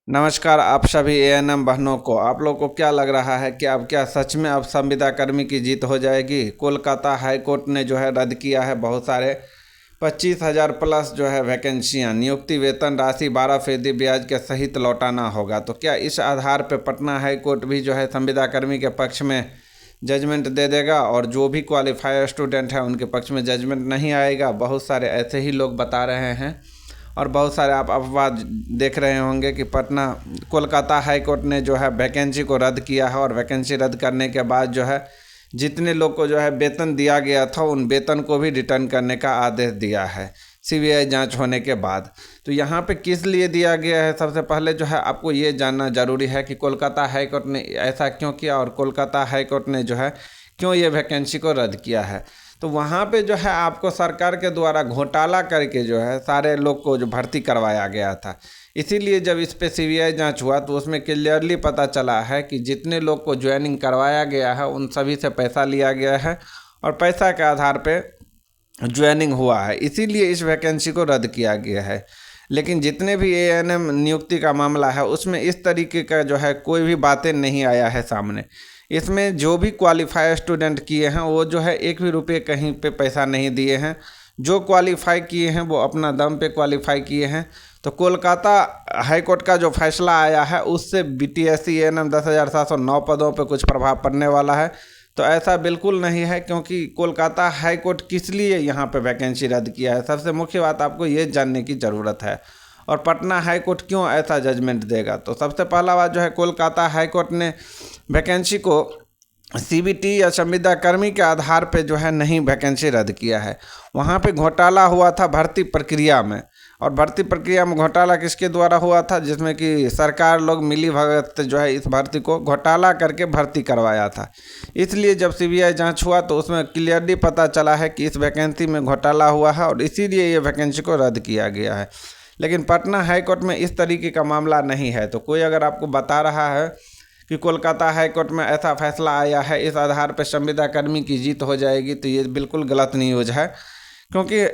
नमस्कार आप सभी एएनएम बहनों को। आप लोग को क्या लग रहा है कि अब क्या सच में अब संविदा कर्मी की जीत हो जाएगी? कोलकाता हाई कोर्ट ने जो है रद्द किया है बहुत सारे 25,000 प्लस जो है वैकेंसियाँ। नियुक्ति वेतन राशि 12% ब्याज के सहित लौटाना होगा। तो क्या इस आधार पर पटना हाई कोर्ट भी जो है संविदा कर्मी के पक्ष में जजमेंट दे देगा और जो भी क्वालिफाइड स्टूडेंट है उनके पक्ष में जजमेंट नहीं आएगा? बहुत सारे ऐसे ही लोग बता रहे हैं और बहुत सारे आप अफवाह देख रहे होंगे कि कोलकाता हाई कोर्ट ने जो है वैकेंसी को रद्द किया है और वैकेंसी रद्द करने के बाद जो है जितने लोग को जो है वेतन दिया गया था उन वेतन को भी रिटर्न करने का आदेश दिया है सीबीआई जांच होने के बाद। तो यहाँ पे किस लिए दिया गया है, सबसे पहले जो है आपको ये जानना ज़रूरी है कि कोलकाता हाई कोर्ट ने ऐसा क्यों किया और कोलकाता हाई कोर्ट ने जो है क्यों ये वैकेंसी को रद्द किया है। तो वहाँ पे जो है आपको सरकार के द्वारा घोटाला करके जो है सारे लोग को जो भर्ती करवाया गया था, इसीलिए जब इस पे सीबीआई जांच हुआ तो उसमें क्लियरली पता चला है कि जितने लोग को ज्वाइनिंग करवाया गया है उन सभी से पैसा लिया गया है और पैसा के आधार पे ज्वाइनिंग हुआ है, इसीलिए इस वैकेंसी को रद्द किया गया है। लेकिन जितने भी एएनएम नियुक्ति का मामला है उसमें इस तरीके का जो है कोई भी बातें नहीं आया है सामने। इसमें जो भी क्वालिफाई स्टूडेंट किए हैं वो जो है एक भी रुपये कहीं पे पैसा नहीं दिए हैं। जो क्वालिफाई किए हैं वो अपना दम पे क्वालिफाई किए हैं। तो कोलकाता हाई कोर्ट का जो फैसला आया है उससे बीटीएससी एएनएम 10,709 पदों पे कुछ प्रभाव पड़ने वाला है? तो ऐसा बिल्कुल नहीं है, क्योंकि कोलकाता हाई कोर्ट किस लिए यहाँ पे वैकेंसी रद्द किया है, सबसे मुख्य बात आपको ये जानने की ज़रूरत है। और पटना हाई कोर्ट क्यों ऐसा जजमेंट देगा? तो सबसे पहला बात जो है कोलकाता हाई कोर्ट ने वैकेंसी को सीबीटी या संविदा कर्मी के आधार पे जो है नहीं वैकेंसी रद्द किया है। वहाँ पे घोटाला हुआ था भर्ती प्रक्रिया में, और भर्ती प्रक्रिया में घोटाला किसके द्वारा हुआ था, जिसमें कि सरकार लोग मिली भगत जो है इस भर्ती को घोटाला करके भर्ती करवाया था। इसलिए जब सीबीआई जांच हुआ तो उसमें क्लियरली पता चला है कि इस वैकेंसी में घोटाला हुआ है और इसीलिए ये वैकेंसी को रद्द किया गया है। लेकिन पटना हाई कोर्ट में इस तरीके का मामला नहीं है। तो कोई अगर आपको बता रहा है कि कोलकाता हाई कोर्ट में ऐसा फैसला आया है, इस आधार पर संविदा कर्मी की जीत हो जाएगी, तो ये बिल्कुल गलत न्यूज़ है। क्योंकि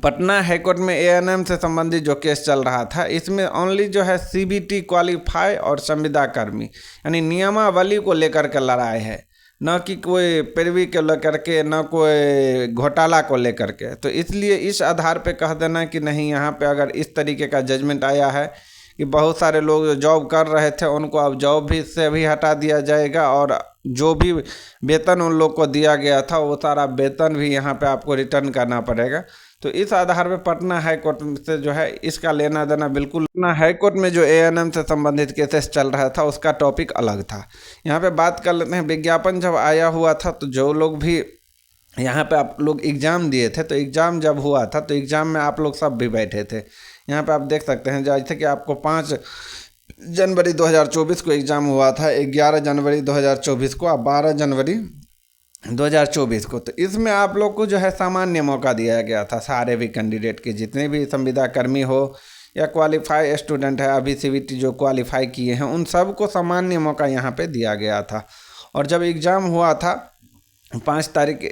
पटना हाई कोर्ट में एएनएम से संबंधित जो केस चल रहा था इसमें ओनली जो है सीबीटी क्वालिफाई और संविदा कर्मी यानी नियमावली को लेकर के लड़ाई है, न कि कोई पैरवी को लेकर के, न कोई घोटाला को लेकर के। तो इसलिए इस आधार पे कह देना कि नहीं, यहाँ पे अगर इस तरीके का जजमेंट आया है कि बहुत सारे लोग जो जॉब कर रहे थे उनको अब जॉब भी से भी हटा दिया जाएगा और जो भी वेतन उन लोग को दिया गया था वो सारा वेतन भी यहाँ पे आपको रिटर्न करना पड़ेगा। तो इस आधार पे पटना हाई कोर्ट से जो है इसका लेना देना बिल्कुल। पटना हाई कोर्ट में जो एएनएम से संबंधित केसेस चल रहा था उसका टॉपिक अलग था। यहाँ पे बात कर लेते हैं, विज्ञापन जब आया हुआ था तो जो लोग भी यहाँ पे आप लोग एग्ज़ाम दिए थे, तो एग्ज़ाम जब हुआ था तो एग्ज़ाम में आप लोग सब भी बैठे थे। यहाँ पे आप देख सकते हैं जैसे कि आपको 5 जनवरी 2024 को एग्ज़ाम हुआ था, 11 जनवरी 2024 को और 12 जनवरी 2024 को। तो इसमें आप लोग को जो है सामान्य मौका दिया गया था, सारे भी कैंडिडेट के, जितने भी संविदा कर्मी हो या क्वालिफाई स्टूडेंट है, अभी सीबीटी जो क्वालिफाई किए हैं उन सब को सामान्य मौका यहाँ पे दिया गया था। और जब एग्ज़ाम हुआ था 5 तारीख,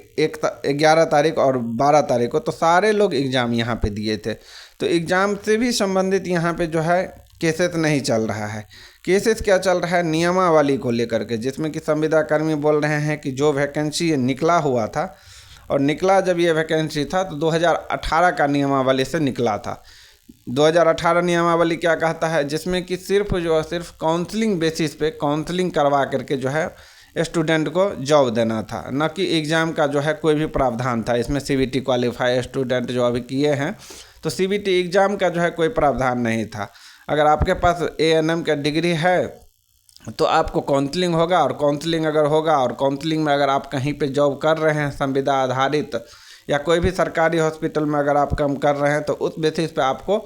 11 तारीख और 12 तारीख को, तो सारे लोग एग्ज़ाम यहाँ पे दिए थे। तो एग्ज़ाम से भी संबंधित यहाँ पे जो है केसेस नहीं चल रहा है। केसेस क्या चल रहा है, नियमावली को लेकर के, जिसमें कि संविदा कर्मी बोल रहे हैं कि जो वैकेंसी ये निकला हुआ था, और निकला जब ये वैकेंसी था तो 2018 का नियमावली से निकला था। 2018 नियमावली क्या कहता है, जिसमें कि सिर्फ काउंसलिंग बेसिस पे काउंसलिंग करवा करके जो है स्टूडेंट को जॉब देना था, न कि एग्ज़ाम का जो है कोई भी प्रावधान था। इसमें सीबीटी क्वालिफाई स्टूडेंट जो अभी किए हैं तो सीबीटी एग्ज़ाम का जो है कोई प्रावधान नहीं था। अगर आपके पास एएनएम का डिग्री है तो आपको काउंसलिंग होगा, और काउंसलिंग अगर होगा और काउंसलिंग में अगर आप कहीं पे जॉब कर रहे हैं संविदा आधारित या कोई भी सरकारी हॉस्पिटल में अगर आप काम कर रहे हैं तो उस बेसिस पे आपको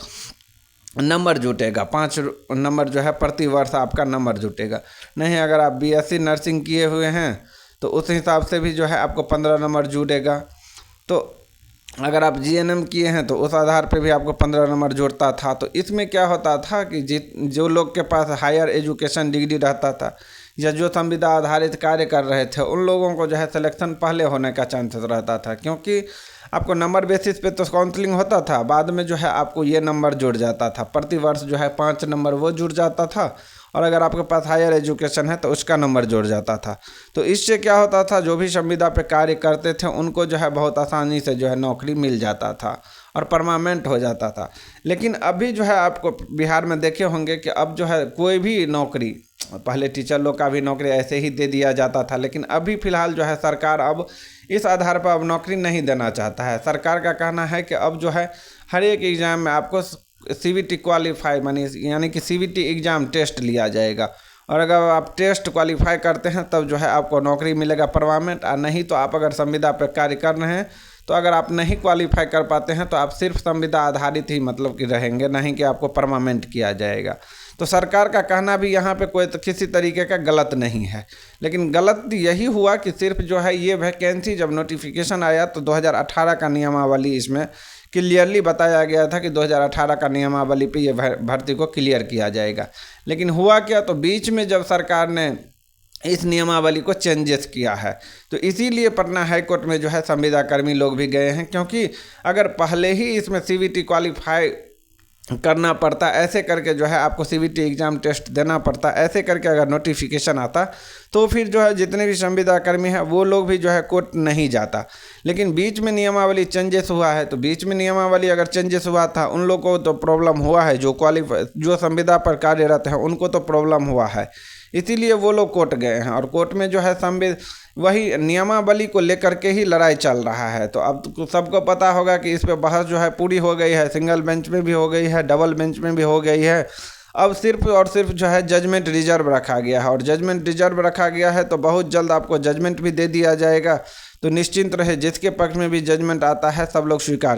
नंबर जुटेगा, 5 नंबर जो है प्रति वर्ष आपका नंबर जुटेगा। नहीं, अगर आप बीएससी नर्सिंग किए हुए हैं तो उस हिसाब से भी जो है आपको 15 नंबर जुटेगा। तो अगर आप जीएनएम किए हैं तो उस आधार पे भी आपको 15 नंबर जुड़ता था। तो इसमें क्या होता था कि जो लोग के पास हायर एजुकेशन डिग्री रहता था या जो संविदा आधारित कार्य कर रहे थे उन लोगों को जो है सिलेक्शन पहले होने का चांसेस रहता था, क्योंकि आपको नंबर बेसिस पे तो काउंसलिंग होता था, बाद में जो है आपको ये नंबर जुड़ जाता था, प्रति वर्ष जो है 5 नंबर वो जुड़ जाता था, और अगर आपके पास हायर एजुकेशन है तो उसका नंबर जुड़ जाता था। तो इससे क्या होता था, जो भी संविदा पे कार्य करते थे उनको जो है बहुत आसानी से जो है नौकरी मिल जाता था और परमानेंट हो जाता था। लेकिन अभी जो है आपको बिहार में देखे होंगे कि अब जो है कोई भी नौकरी, पहले टीचर लोग का भी नौकरी ऐसे ही दे दिया जाता था, लेकिन अभी फ़िलहाल जो है सरकार अब इस आधार पर अब नौकरी नहीं देना चाहता है। सरकार का कहना है कि अब जो है हर एक एग्ज़ाम में आपको CVT क्वालिफाई यानी कि CVT एग्ज़ाम टेस्ट लिया जाएगा, और अगर आप टेस्ट क्वालिफाई करते हैं तब जो है आपको नौकरी मिलेगा परमानेंट, और नहीं तो आप अगर संविदा पर कार्य कर रहे हैं तो अगर आप नहीं क्वालिफाई कर पाते हैं तो आप सिर्फ संविदा आधारित ही मतलब कि रहेंगे, नहीं कि आपको परमानेंट किया जाएगा। तो सरकार का कहना भी यहाँ पे कोई किसी तरीके का गलत नहीं है, लेकिन गलत यही हुआ कि सिर्फ जो है ये वैकेंसी जब नोटिफिकेशन आया तो 2018 का नियमावली इसमें क्लियरली बताया गया था कि 2018 का नियमावली पे ये भर्ती को क्लियर किया जाएगा। लेकिन हुआ क्या, तो बीच में जब सरकार ने इस नियमावली को चेंजेस किया है, तो इसीलिए पटना हाई कोर्ट में जो है संविदा कर्मी लोग भी गए हैं, क्योंकि अगर पहले ही इसमें CVT क्वालिफाई करना पड़ता, ऐसे करके जो है आपको CVT एग्ज़ाम टेस्ट देना पड़ता, ऐसे करके अगर नोटिफिकेशन आता तो फिर जो है जितने भी संविदा कर्मी हैं वो लोग भी जो है कोर्ट नहीं जाता। लेकिन बीच में नियमावली चेंजेस हुआ है, तो बीच में नियमावली अगर चेंजेस हुआ था उन लोगों को तो प्रॉब्लम हुआ है, जो संविदा पर कार्यरत हैं उनको तो प्रॉब्लम हुआ है, इसीलिए वो लोग कोर्ट गए हैं। और कोर्ट में जो है वही नियमावली को लेकर के ही लड़ाई चल रहा है। तो अब तो सबको पता होगा कि इस पर बहस जो है पूरी हो गई है, सिंगल बेंच में भी हो गई है, डबल बेंच में भी हो गई है। अब सिर्फ और सिर्फ जो है जजमेंट रिजर्व रखा गया है, और जजमेंट रिजर्व रखा गया है तो बहुत जल्द आपको जजमेंट भी दे दिया जाएगा। तो निश्चिंत रहे, जिसके पक्ष में भी जजमेंट आता है सब लोग स्वीकार